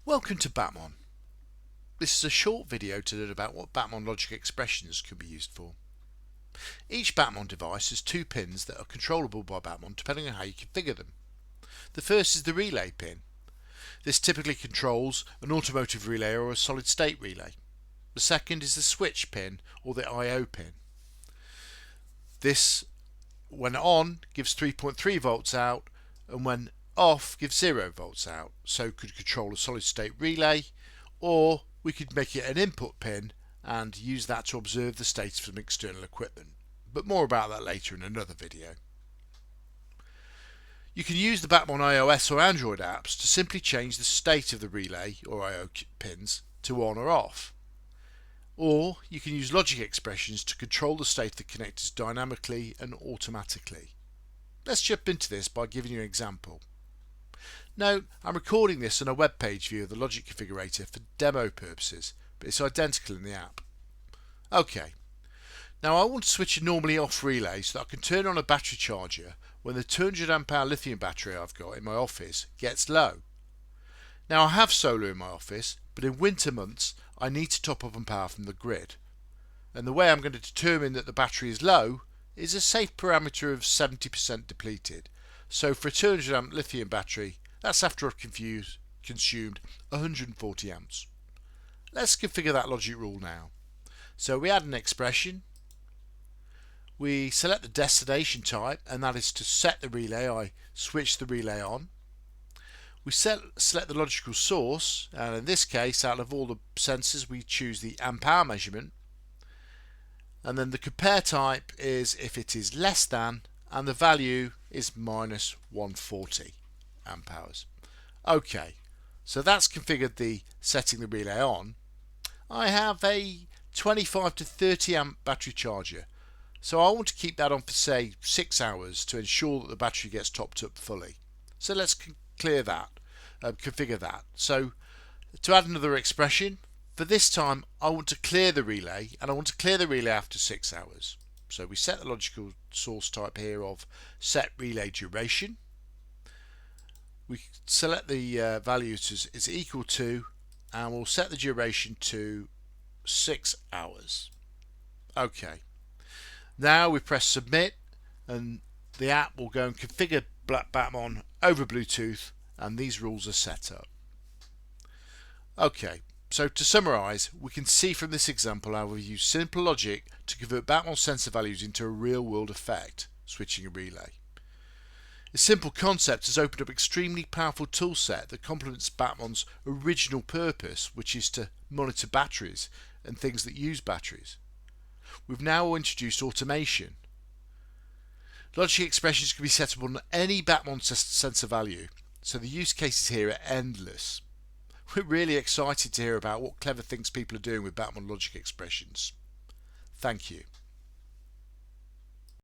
Welcome to BatMon. This is a short video to learn about what BatMon logic expressions can be used for. Each BatMon device has two pins that are controllable by BatMon depending on how you configure them. The first is the relay pin. This typically controls an automotive relay or a solid state relay. The second is the switch pin or the I/O pin. This, when on, gives 3.3 volts out, and when off gives 0 volts out, so could control a solid state relay, or we could make it an input pin and use that to observe the status from external equipment, but more about that later in another video. You can use the BatMon iOS or Android apps to simply change the state of the relay or I/O pins to on or off. Or you can use logic expressions to control the state of the connectors dynamically and automatically. Let's jump into this by giving you an example. Note, I'm recording this on a web page view of the logic configurator for demo purposes, but it's identical in the app. OK, now I want to switch a normally off relay so that I can turn on a battery charger when the 200 amp hour lithium battery I've got in my office gets low. Now I have solar in my office, but in winter months I need to top up on power from the grid. And the way I'm going to determine that the battery is low is a safe parameter of 70% depleted. So for a 200 amp lithium battery, that's after I've consumed 140 amps. Let's configure that logic rule now. So we add an expression. We select the destination type, and that is to set the relay. I switch the relay on. We select the logical source, and in this case, out of all the sensors, we choose the amp hour measurement. And then the compare type is if it is less than, and the value is minus 140 amp hours. OK, so that's configured the setting the relay on. I have a 25 to 30 amp battery charger, so I want to keep that on for say 6 hours to ensure that the battery gets topped up fully. So let's configure that. So to add another expression, for this time I want to clear the relay, and I want to clear the relay after 6 hours. So we set the logical source type here of set relay duration. We select the value is equal to, and we'll set the duration to 6 hours. OK. Now we press submit, and the app will go and configure BatMon over Bluetooth, and these rules are set up. OK, so to summarise, we can see from this example how we use simple logic to convert BatMon sensor values into a real-world effect, switching a relay. This simple concept has opened up an extremely powerful toolset that complements BatMon's original purpose, which is to monitor batteries and things that use batteries. We've now introduced automation. Logic expressions can be set up on any BatMon sensor value, so the use cases here are endless. We're really excited to hear about what clever things people are doing with BatMon logic expressions. Thank you.